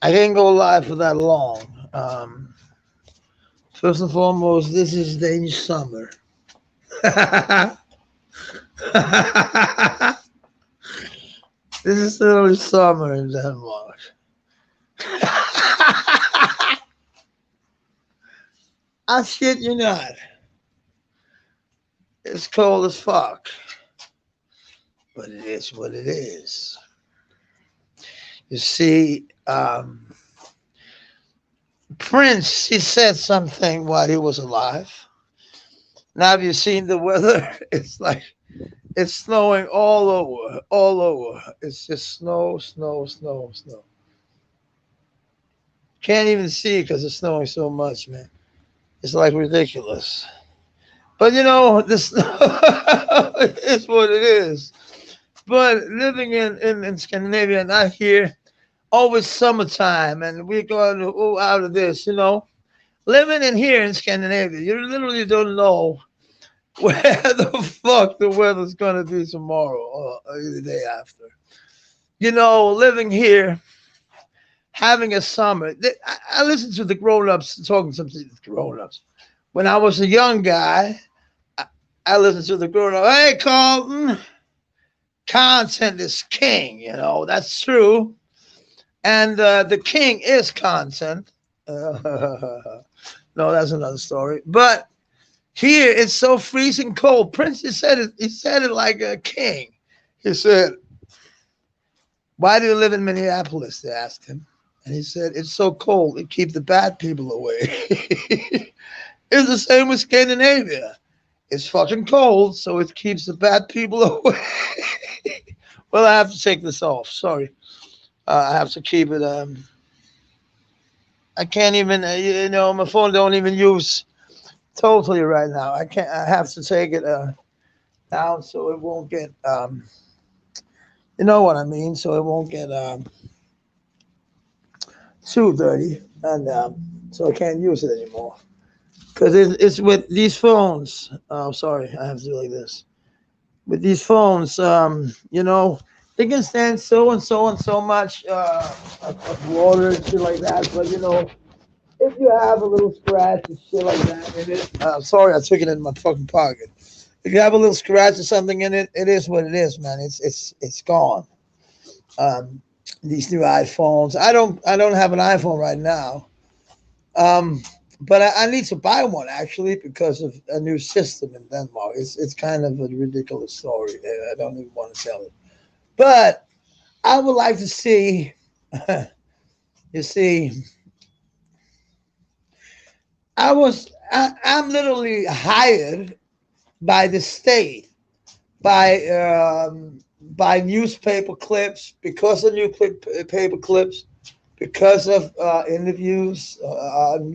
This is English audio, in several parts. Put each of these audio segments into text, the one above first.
I can't go live for that long. First and foremost, this is Danish summer. This is literally summer in Denmark. I shit you not. It's cold as fuck, but it is what it is. You see, Prince, he said something while he was alive. Now, have you seen the weather? It's like it's snowing all over, all over. It's just snow, snow, snow, snow. Can't even see because it's snowing so much, man. It's like ridiculous. But you know, this is what it is. But living in Scandinavia, not here, always summertime, and we're going to out of this, you know. Living in here in Scandinavia, you literally don't know where the fuck the weather's gonna be tomorrow or the day after. You know, living here, having a summer. I listen to the grown-ups talking to the grown-ups. When I was a young guy, I, I listened to the grown-up. Hey, Carlton, content is king. You know that's true, and the king is content. No, that's another story. But here it's so freezing cold. Prince he said it. He said it like a king. He said, "Why do you live in Minneapolis?" They asked him, and he said, "It's so cold. It keeps the bad people away." It's the same with Scandinavia. It's fucking cold, so it keeps the bad people away. Well, I have to take this off. Sorry, I have to keep it. I can't even. You know, my phone don't even use totally right now. I can't. I have to take it down so it won't get. You know what I mean? So it won't get too dirty, and so I can't use it anymore. Because it's with these phones. Oh, sorry, I have to do like this. With these phones, you know, they can stand so and so and so much of water and shit like that. But you know, if you have a little scratch and shit like that in it, sorry, I took it in my fucking pocket. If you have a little scratch or something in it, it is what it is, man. It's gone. Um, these new iPhones. I don't have an iPhone right now. Um, but I need to buy one actually because of a new system in Denmark. It's kind of a ridiculous story. I don't even want to tell it. But I would like to see. You see, I'm literally hired by the state by newspaper clips because of paper clips because of interviews, um,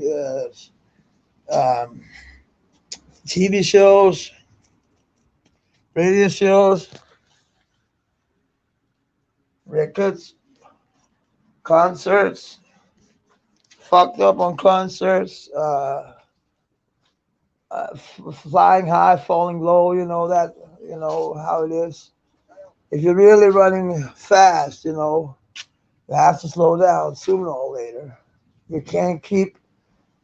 TV shows, radio shows, records, concerts, fucked up on concerts, flying high, falling low. You know that. You know how it is. If you're really running fast, you know you have to slow down sooner or later. You can't keep.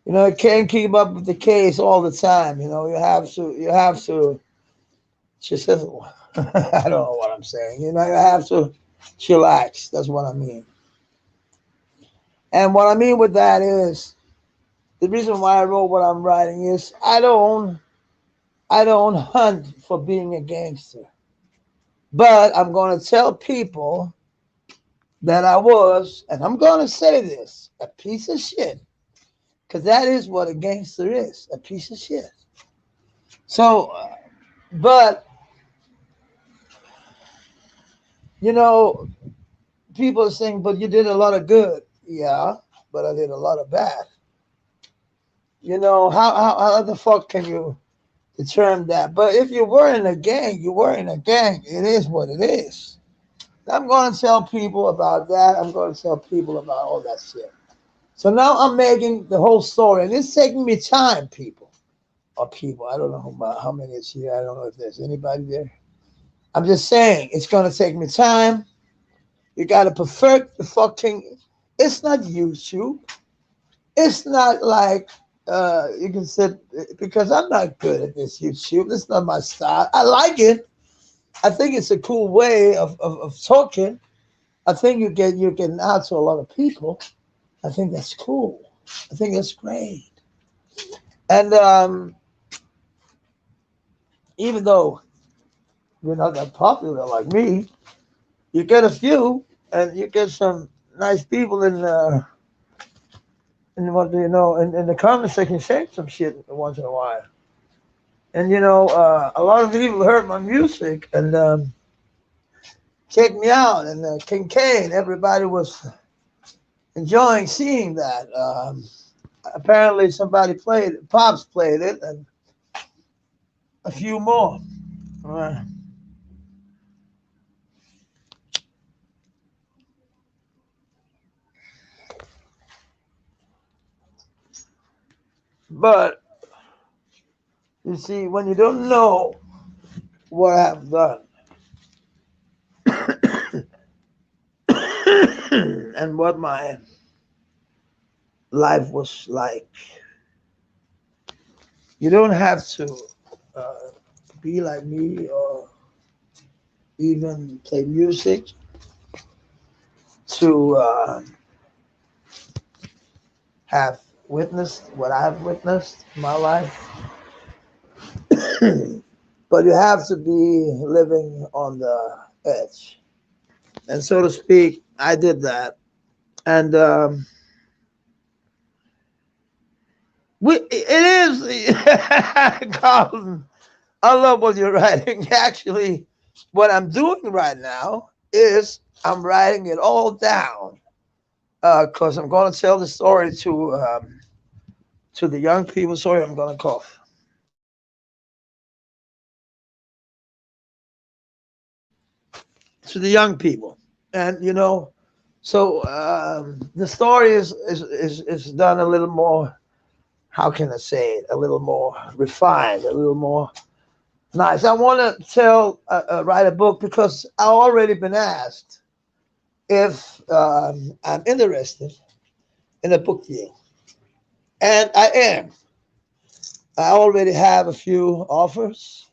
You know, you can't keep up with the case all the time. You know, you have to. You have to. Just, I don't know what I'm saying. You know, you have to chillax. That's what I mean. And what I mean with that is the reason why I wrote what I'm writing is I don't hunt for being a gangster, but I'm going to tell people that I was, and I'm going to say this, a piece of shit, because that is what a gangster is, a piece of shit. So, but you know, people are saying, but you did a lot of good. Yeah, but I did a lot of bad. You know, how the fuck can you determine that? But if you were in a gang, you were in a gang. It is what it is. I'm going to tell people about that. I'm going to tell people about all that shit. So now I'm making the whole story, and it's taking me time, people. Or people. I don't know how many is here. I don't know if there's anybody there. I'm just saying, it's going to take me time. You got to perfect the fucking It's not YouTube. It's not like you can sit because I'm not good at this YouTube. It's not my style. I like it. I think it's a cool way of talking. I think you're getting out to a lot of people. I think that's cool. I think that's great. And even though you're not that popular like me, you get a few, and you get some nice people in what do you know in the comment section saying some shit once in a while. And a lot of people heard my music and checked me out, and King Kane, everybody was enjoying seeing that. Apparently, somebody played it, Pops played it, and a few more. Uh, but you see, when you don't know what I've done and what my life was like, you don't have to uh, be like me or even play music to have witnessed what I've witnessed in my life. But you have to be living on the edge. And so to speak, I did that. And it is, Carlton, I love what you're writing. Actually, what I'm doing right now is I'm writing it all down because I'm going to tell the story to the young people. Sorry, I'm going to cough. To the young people, and so the story is done a little more. How can I say it? A little more refined, a little more nice. I want to write a book because I've already been asked if I'm interested in a book deal, and I am. I already have a few offers,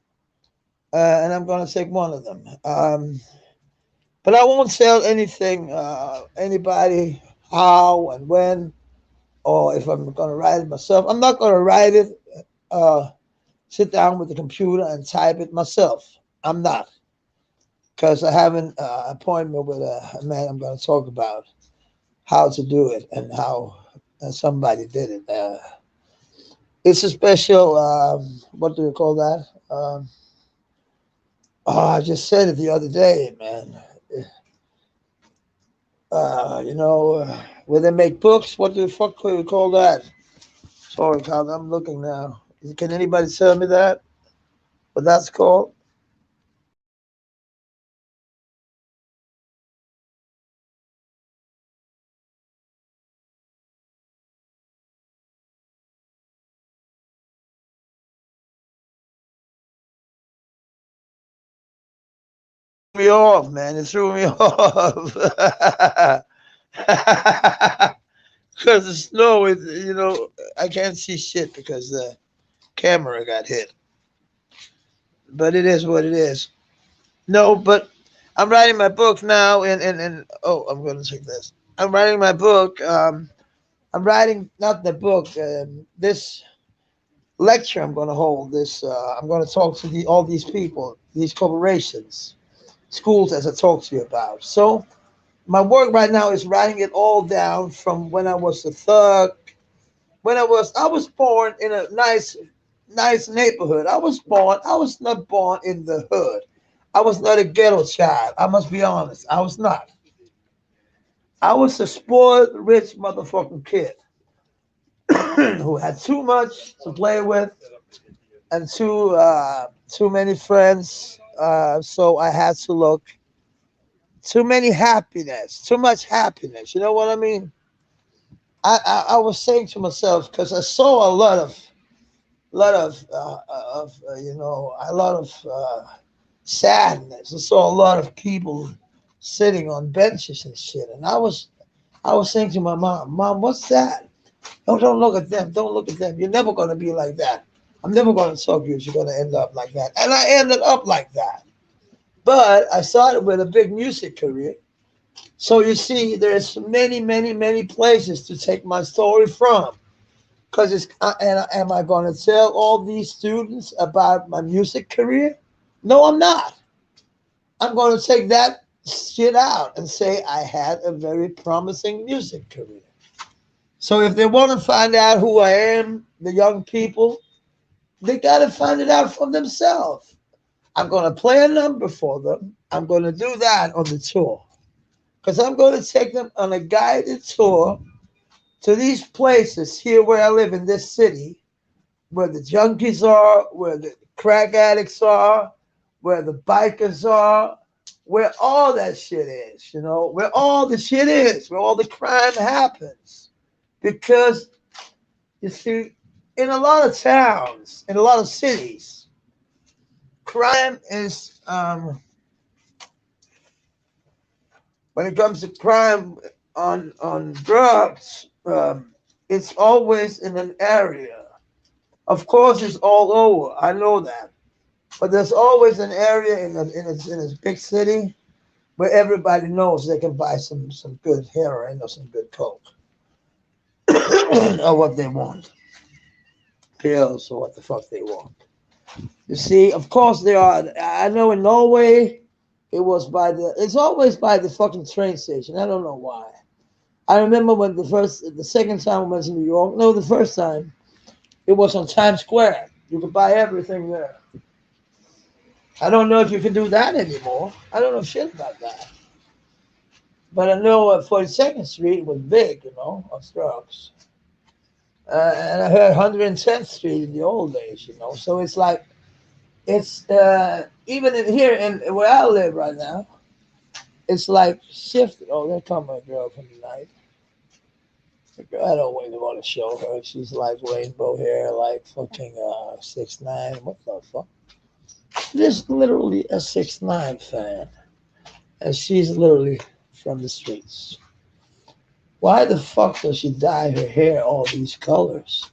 and I'm going to take one of them. But I won't tell anything, anybody, how and when, or if I'm going to write it myself. I'm not going to write it, uh, sit down with the computer and type it myself. I'm not, because I have an appointment with a man I'm going to talk about how to do it and how somebody did it. It's a special, what do you call that? Oh, I just said it the other day, man. Where they make books. What the fuck do you call that? Sorry, Carl, I'm looking now. Can anybody tell me that? What that's called? Me off, man. It threw me off. Because the snow is, I can't see shit because the camera got hit. But it is what it is. No, but I'm writing my book now, and oh, I'm going to take this. I'm writing my book. I'm writing not the book. This lecture I'm going to hold. This I'm going to talk to all these people, these corporations, schools, as I talked to you about. So my work right now is writing it all down from when I was a thug. When I was born in a nice neighborhood. I was not born in the hood. I was not a ghetto child. I must be honest. I was not. I was a spoiled, rich motherfucking kid who had too much to play with and too many friends. So I had to look too many happiness, too much happiness. You know what I mean? I was saying to myself because I saw a a lot of sadness. I saw a lot of people sitting on benches and shit, and I was saying to my mom, Mom, what's that? Oh, don't look at them. Don't look at them. You're never going to be like that. I'm never going to talk to you. You're going to end up like that. And I ended up like that. But I started with a big music career. So you see, there's many, many, many places to take my story from. Because and am I going to tell all these students about my music career? No, I'm not. I'm going to take that shit out and say I had a very promising music career. So if they want to find out who I am, the young people, they got to find it out for themselves. I'm going to play a number for them. I'm going to do that on the tour because I'm going to take them on a guided tour to these places here where I live in this city, where the junkies are, where the crack addicts are, where the bikers are, where all that shit is, where all the shit is, where all the crime happens. Because you see, in a lot of towns, in a lot of cities, crime is when it comes to crime on drugs, it's always in an area. Of course, it's all over. I know that, but there's always an area in a big city where everybody knows they can buy some good heroin or some good coke or what they want, pills or what the fuck they want. You see, of course there are. I know in Norway, it's always by the fucking train station. I don't know why. I remember when the second time I went to New York. No, the first time it was on Times Square. You could buy everything there. I don't know if you can do that anymore. I don't know shit about that. But I know 42nd Street was big, of drugs. And I heard 110th Street in the old days, So it's like, it's even here in where I live right now, it's like shifted. Oh, there come my girl from the night. The girl, I don't really want to show her. She's like rainbow hair, like fucking 6'9". What the fuck? She's literally a 6'9" fan. And she's literally from the streets. Why the fuck does she dye her hair all these colors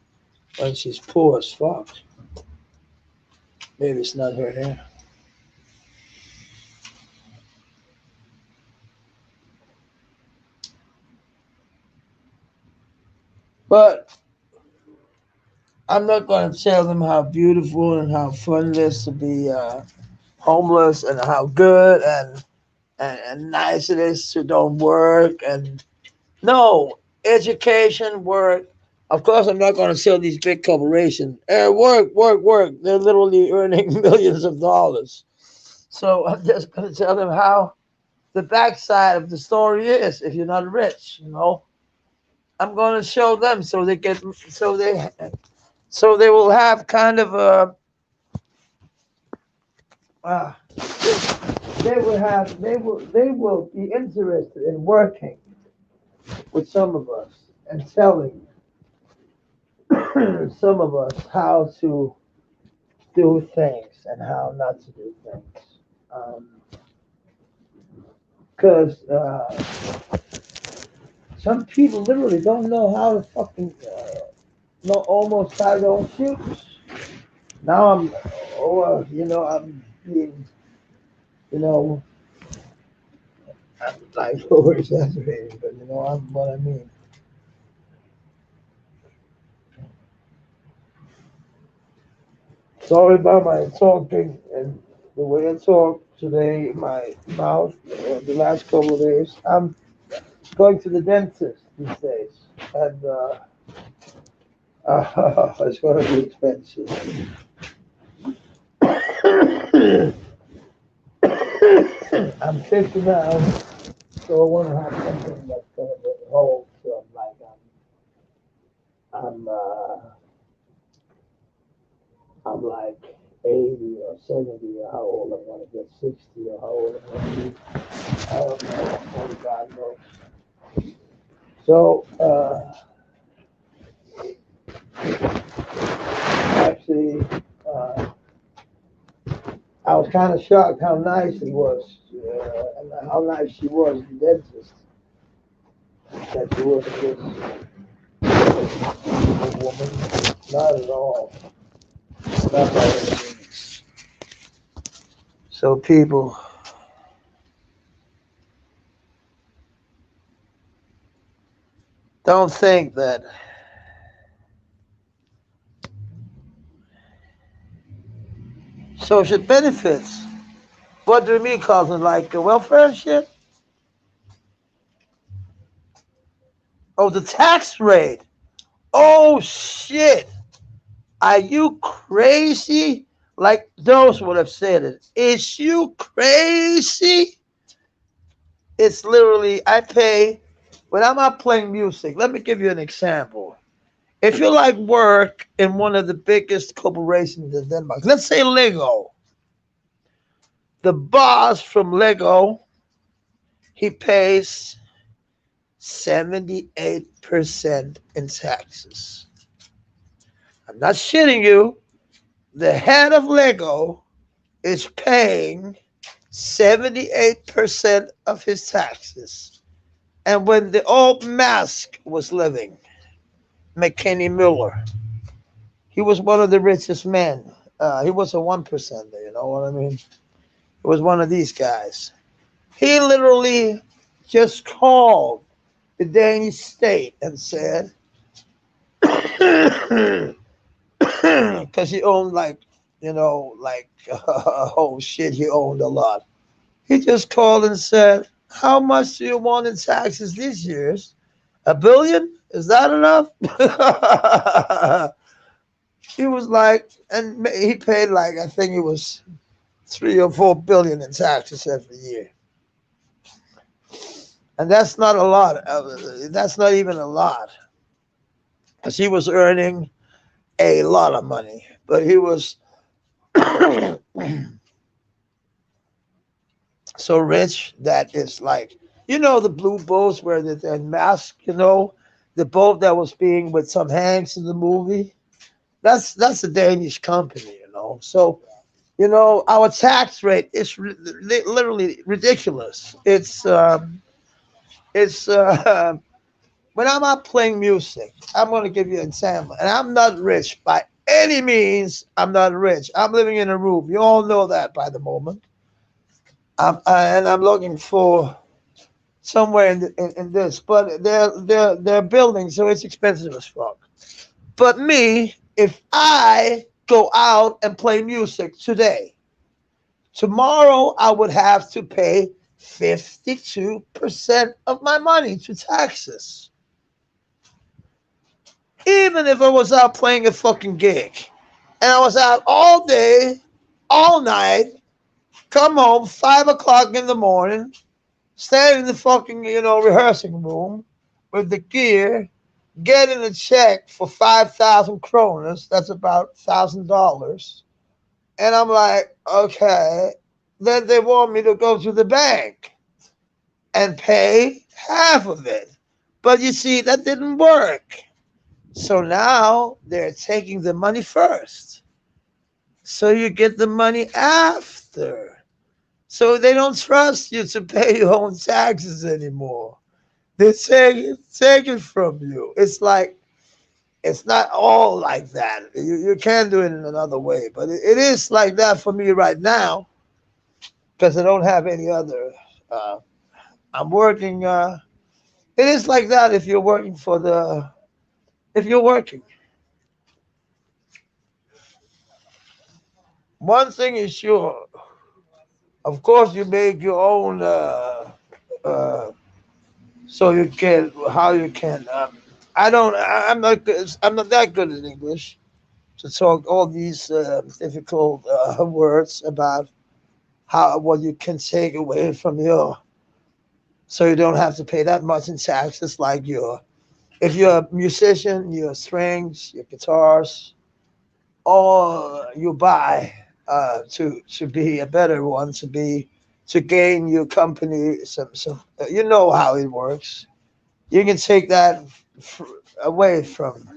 when she's poor as fuck? Maybe it's not her hair. But I'm not going to tell them how beautiful and how fun it is to be homeless and how good and nice it is to don't work. And no, education, work. Of course, I'm not going to tell these big corporations, work, work, work. They're literally earning millions of dollars. So I'm just going to tell them how the backside of the story is if you're not rich. I'm going to show them so they will have kind of a uh, they will be interested in working with some of us and telling some of us how to do things and how not to do things. Because some people literally don't know how to fucking know almost tie their own shoes. Now I'm being, you know, I'm like over exaggerating, but I'm what I mean. Sorry about my talking and the way I talk today. My mouth, the last couple of days. I'm going to the dentist these days, and it's going to be expensive. I'm 50 now, so I want to have something that's going to hold. So I'm like 80 or 70 or how old I'm going to get, 60 or how old I'm going to be. I don't know. Only God knows. So actually, uh, I was kind of shocked how nice he was and how nice she was, the dentist. that you were a woman. Not at all. Not by any means. So people, don't think that social benefits. What do you mean, cousin? Like welfare shit? Oh, the tax rate. Oh shit. Are you crazy? Like those would have said it. Is you crazy? It's literally I pay when I'm not playing music. Let me give you an example. If you like work in one of the biggest corporations in Denmark, let's say Lego, the boss from Lego, he pays 78% in taxes. I'm not shitting you. The head of Lego is paying 78% of his taxes. And when the old Musk was living, McKinney Miller, he was one of the richest men. He was a 1%er, you know what I mean? He was one of these guys. He literally just called the Danish state and said, because he owned like, like, oh shit, he owned a lot. He just called and said, how much do you want in taxes this year? A billion? Is that enough? He was like, and he paid like, I think it was 3 or 4 billion in taxes every year. And that's not a lot. That's not even a lot. Because he was earning a lot of money. But he was so rich that it's like, the blue boats where they're masked, the boat that was being with Tom Hanks in the movie. That's a Danish company. So, our tax rate is literally ridiculous. It's when I'm out playing music, I'm going to give you an example. And I'm not rich by any means. I'm not rich. I'm living in a room. You all know that by the moment. And I'm looking for somewhere in this, but they're building, so it's expensive as fuck. But me, if I go out and play music today, tomorrow I would have to pay 52% of my money to taxes. Even if I was out playing a fucking gig and I was out all day, all night, come home 5 o'clock in the morning, stand in the fucking, rehearsing room with the gear, getting a check for 5,000 kroners, that's about $1,000. And I'm like, okay. Then they want me to go to the bank and pay half of it. But you see, that didn't work. So now they're taking the money first. So you get the money after. So they don't trust you to pay your own taxes anymore. They take it from you. It's like it's not all like that. You can do it in another way, but it is like that for me right now because I don't have any other. Uh, I'm working. It is like that if you're working for the. If you're working, one thing is sure. Of course, you make your own. Uh, so you can how you can. I don't. I'm not good. I'm not that good at English to talk all these difficult words about how what you can take away from your so you don't have to pay that much in taxes like your if you're a musician, your strings, your guitars, all you buy to be a better one, to gain your company some you know how it works. You can take that f- away from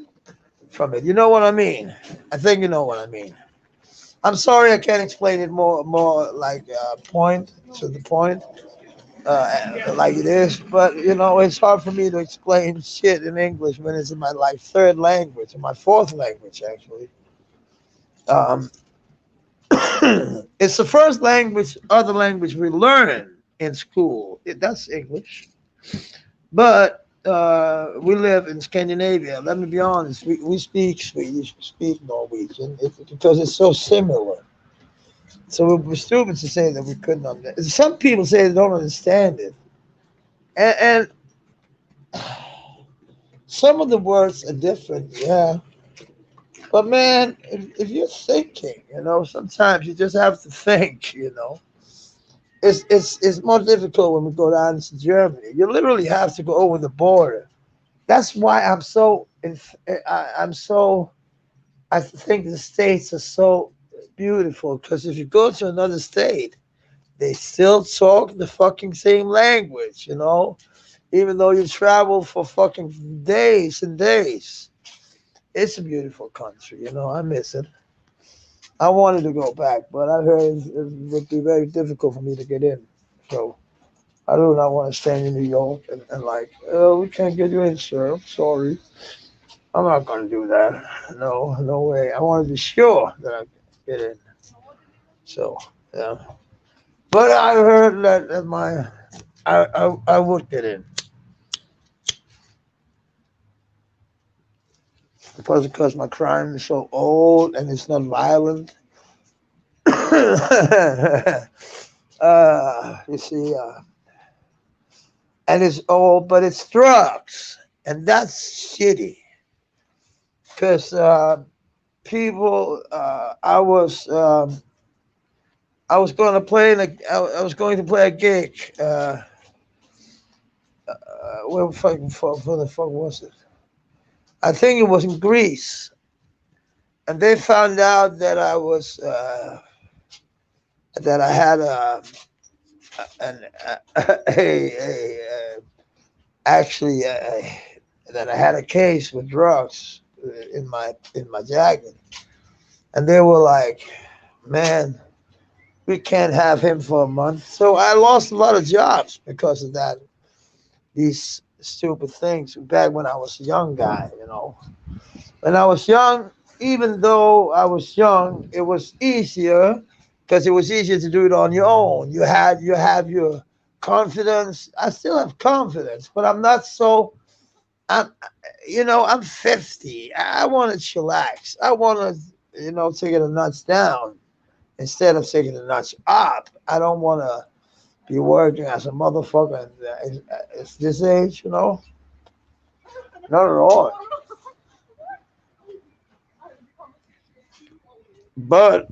it. You know what I mean? I think you know what I mean. I'm sorry I can't explain it more like point to the point. like it is. But you know, it's hard for me to explain shit in English when it's in my like third language, in my fourth language actually. Um, it's the first language, other language we learn in school. That's English. But we live in Scandinavia. Let me be honest. We speak Swedish, we speak Norwegian because it's so similar. So it was stupid to say that we couldn't understand. Some people say they don't understand it, and some of the words are different. Yeah, but man, if you're thinking, you know, sometimes you just have to think. You know, it's more difficult when we go down to Germany. You literally have to go over the border. That's why I'm so. I'm so. I think the states are so beautiful because if you go to another state, they still talk the fucking same language. You know, even though you travel for fucking days and days. It's a beautiful country. You know, I miss it. I wanted to go back, but I heard it would be very difficult for me to get in. So I do not want to stay in New York and like, oh, we can't get you in, sir. I'm sorry. I'm not going to do that. No, no way. I want to be sure that I get in. So, yeah. But I heard that I would get in. Plus, because my crime is so old and it's not violent. You see, and it's old, but it's drugs, and that's shitty. Because people, I was going to play I was going to play a gig. Where fucking for the fuck was it? I think it was in Greece, and they found out that I was that I had an, actually that I had a case with drugs in my jacket, and they were like, "Man, we can't have him for a month." So I lost a lot of jobs because of that. These stupid things back when I was a young guy, you know. When I was young, even though I was young, it was easier because it was easier to do it on your own. You have your confidence. I still have confidence, but I'm not so. I'm you know I'm 50. I want to chillax. I want to take it a notch down instead of taking a notch up. I don't want to be working as a motherfucker at this age. Not at all. But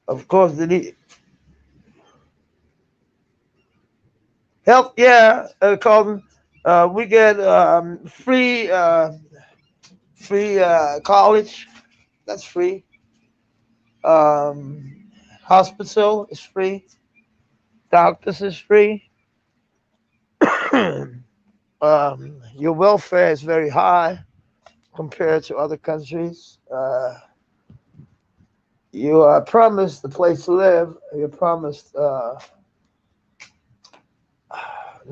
of course, the health, yeah, Colton. We get free college. That's free. Um, Hospital is free. Doctors is free. Your welfare is very high compared to other countries. You are promised a place to live. You're promised. No,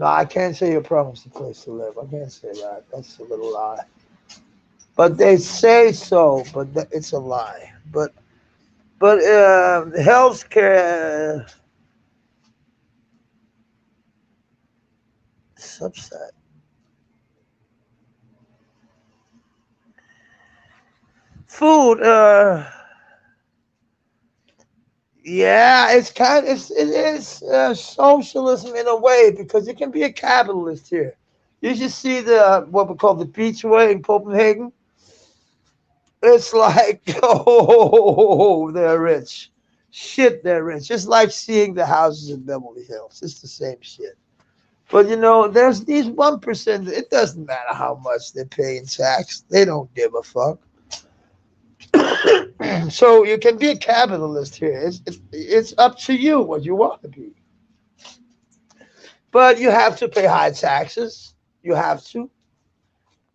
I can't say you're promised a place to live. I can't say that. That's a little lie. But they say so, but it's a lie. But healthcare subset food. Yeah, it is socialism in a way because you can be a capitalist here. You should see the what we call the Beachway in Copenhagen. It's like oh, they're rich. Shit, they're rich. It's like seeing the houses in Beverly Hills. It's the same shit. But there's these 1%. It doesn't matter how much they pay in tax. They don't give a fuck. So you can be a capitalist here. It's up to you what you want to be. But you have to pay high taxes. You have to,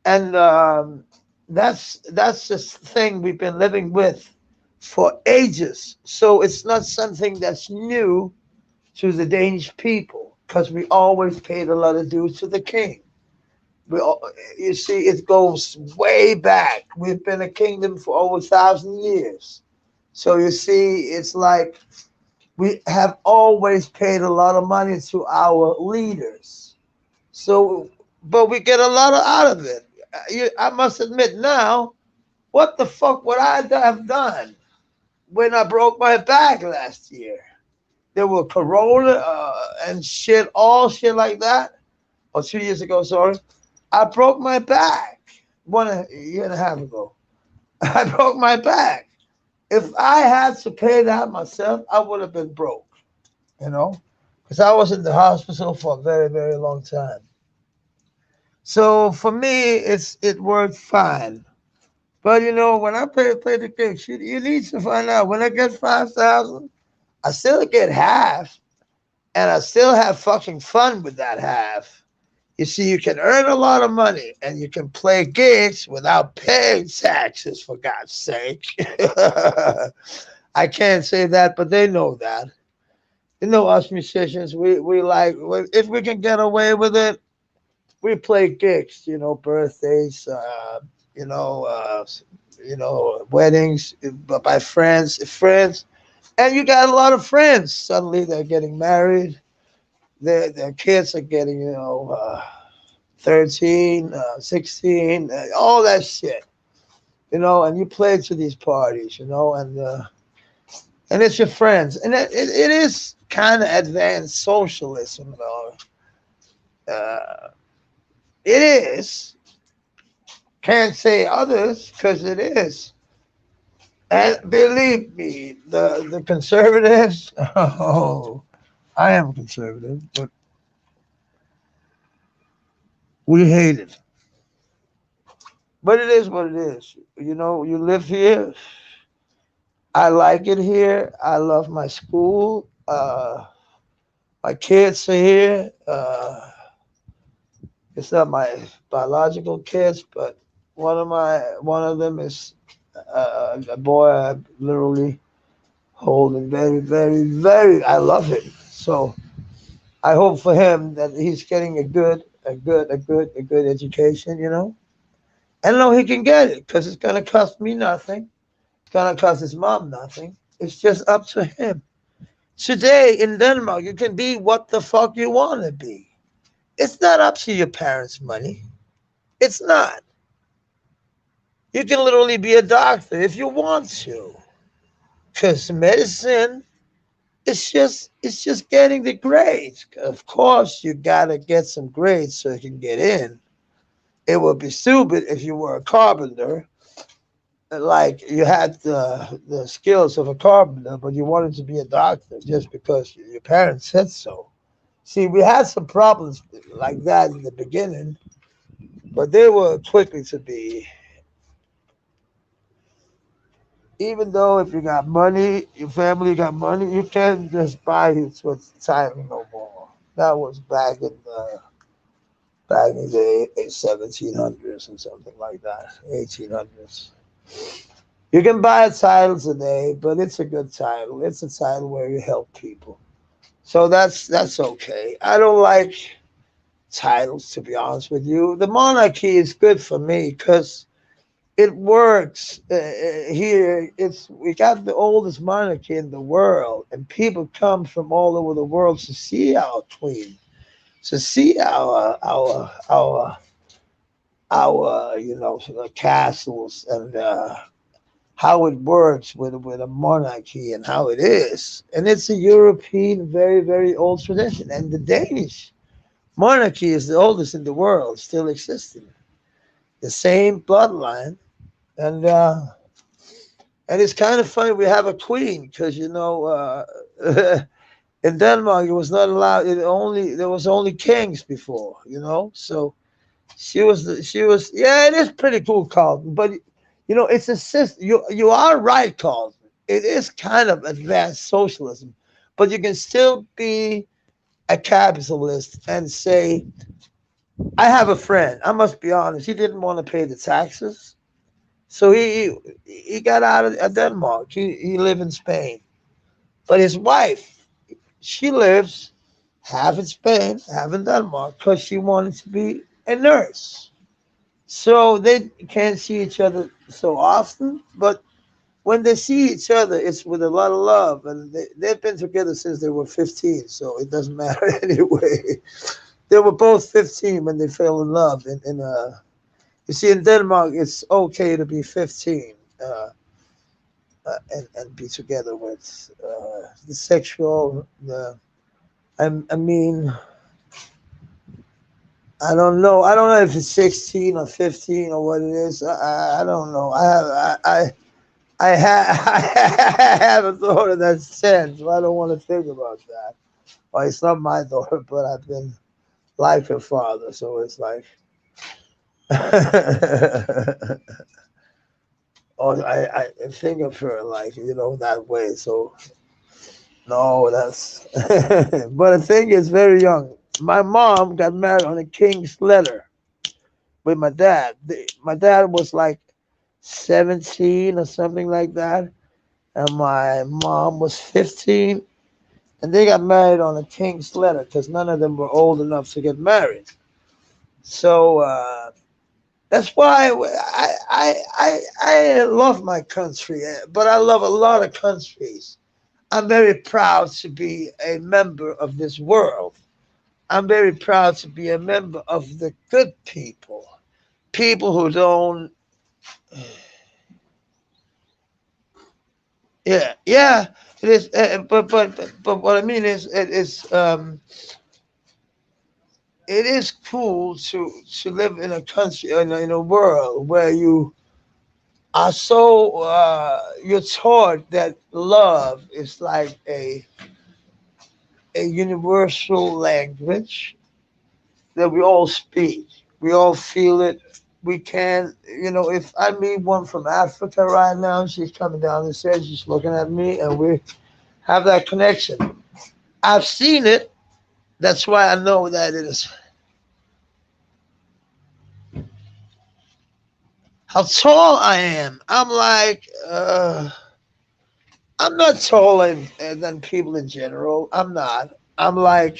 and that's just thing we've been living with for ages. So it's not something that's new to the Danish people because we always paid a lot of dues to the king. We, you see, it goes way back. We've been a kingdom for over 1,000 years. So you see, it's like we have always paid a lot of money to our leaders. So, but we get a lot out of it. I must admit now, what the fuck would I have done when I broke my back last year? There were corona and shit, all shit like that. Or 2 years ago, sorry. I broke my back 1 year and a half ago. I broke my back. If I had to pay that myself, I would have been broke, you know, because I was in the hospital for a very, very long time. So for me, it worked fine. But when I play the gigs, you need to find out when I get 5,000, I still get half, and I still have fucking fun with that half. You see, you can earn a lot of money and you can play gigs without paying taxes, for God's sake. I can't say that, but they know that. Us musicians, we like, if we can get away with it, we play gigs, birthdays, you know, uh, weddings by friends. And you got a lot of friends. Suddenly they're getting married. Their kids are getting, 13, 16, all that shit, and you play to these parties, and it's your friends. And it is kind of advanced socialism, though. Uh, it is. Can't say others because it is. And believe me, the conservatives, oh, I am conservative, but we hate it. But it is what it is. You live here. I like it here. I love my school. My kids are here. It's not my biological kids, but one of them is a boy I literally hold and very, very, very. I love him. So I hope for him that he's getting a good education. And no, he can get it because it's gonna cost me nothing. It's gonna cost his mom nothing. It's just up to him. Today in Denmark, you can be what the fuck you want to be. It's not up to your parents' money. It's not. You can literally be a doctor if you want to. Because medicine, it's just getting the grades. Of course, you gotta get some grades so you can get in. It would be stupid if you were a carpenter, like you had the skills of a carpenter, but you wanted to be a doctor just because your parents said so. See, we had some problems like that in the beginning, but they were quickly to be. Even though if you got money, your family got money, you can't just buy it with time no more. That was back in the 1700s and something like that, 1800s. You can buy a title today, but it's a good title. It's a title where you help people. So that's okay. I don't like titles, to be honest with you. The monarchy is good for me because it works here. It's we got the oldest monarchy in the world, and people come from all over the world to see our queen, to see our sort of castles and how it works with a monarchy and how it is. And it's a European, very, very old tradition. And the Danish monarchy is the oldest in the world, still existing. The same bloodline. And it's kind of funny we have a queen because in Denmark it was not allowed. There was only kings before. So she was yeah. It is pretty cool, Carlton. But it's a system. You are right, Carlton. It is kind of advanced socialism, but you can still be a capitalist and say, I have a friend. I must be honest. He didn't want to pay the taxes, so he got out of Denmark. He lived in Spain, but his wife, She lives half in Spain, half in Denmark, because she wanted to be a nurse. So they can't see each other so often, but when they see each other, it's with a lot of love. And they've been together since they were 15, so it doesn't matter anyway. They were both 15 when they fell in love. You see, in Denmark, it's okay to be 15 and be together with the sexual. I mean, I don't know. I don't know if it's 16 or 15 or what it is. I don't know. I haven't thought of that since. So I don't want to think about that. Well, it's not my daughter, but I've been like her father, so it's like. Oh, I think of her like that way. So no, that's. But the thing is, very young. My mom got married on a king's letter with my dad. My dad was like 17 or something like that, and my mom was 15, and they got married on a king's letter because none of them were old enough to get married. So that's why I love my country, but I love a lot of countries. I'm very proud to be a member of this world. I'm very proud to be a member of the good people, people who don't. Yeah, yeah, it is. But what I mean is, it is cool to live in a country in a world where you are so you're taught that love is like a universal language that we all speak. We all feel it. We can, if I meet one from Africa right now, she's coming down the stairs, she's looking at me, and we have that connection. I've seen it. That's why I know that it is. How tall I am. I'm not taller than people in general. I'm not. I'm like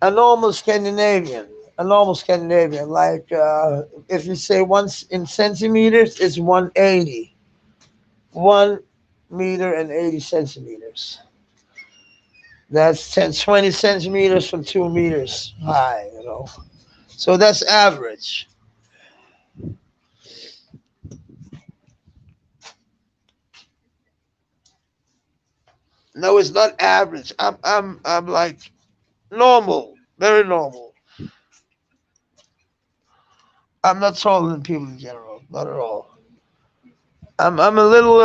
a normal Scandinavian. A normal Scandinavian. Like, if you say once in centimeters, it's 180. 1 meter and 80 centimeters. That's 10, 20 centimeters from 2 meters high. So that's average. No, it's not average. I'm like normal, very normal. I'm not taller than people in general, not at all. I'm a little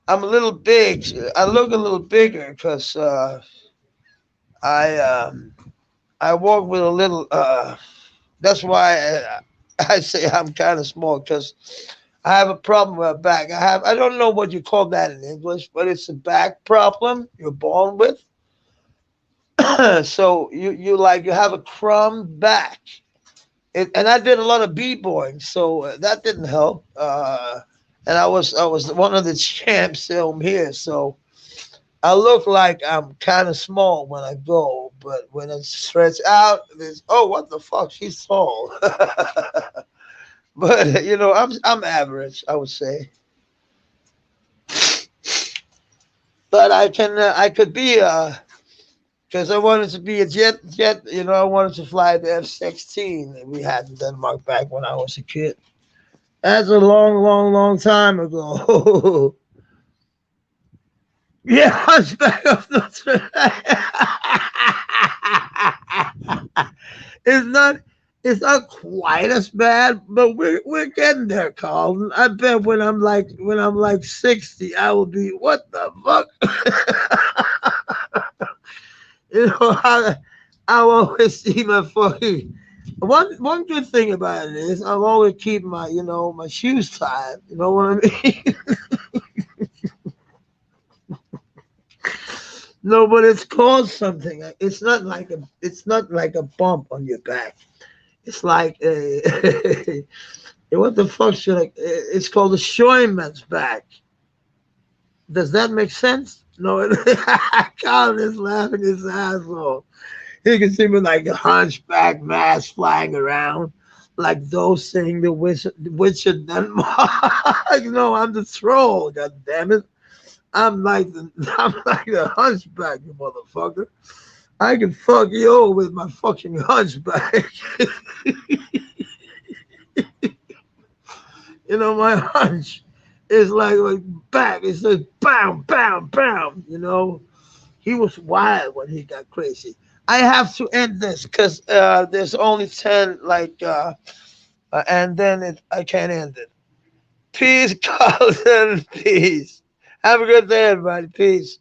I'm a little big. I look a little bigger because I I walk with a little. That's why I say I'm kind of small because I have a problem with my back. I don't know what you call that in English, but it's a back problem you're born with. So you have a crumb back. And I did a lot of b-boying, so that didn't help. And I was one of the champs film here, so I look like I'm kind of small when I go, but when I stretch out, there's what the fuck, she's tall. But I'm average, I would say. But I could be because I wanted to be a jet. I wanted to fly the F-16 that we had in Denmark back when I was a kid. That's a long, long, long time ago. Yeah, Hunchback of Notre Dame. It's not. It's not quite as bad, but we're getting there, Carlton. I bet when I'm like 60, I will be what the fuck. I always see my fucking. One good thing about it is I'll always keep my shoes tied. You know what I mean? No, but it's called something. It's not like a bump on your back. It's like what the fuck should I? It's called a Scheuermann's back. Does that make sense? No, Colin is laughing his ass off. He can see me like a hunchback mask flying around, like those saying the witch of Denmark. No, I'm the troll. God damn it! I'm like the hunchback, you motherfucker. I can fuck you over with my fucking hunchback. You know, my hunch is like back. It says bam, bam, bam. You know, he was wild when he got crazy. I have to end this because there's only 10, and then I can't end it. Peace, Carlton. Peace. Have a good day, everybody. Peace.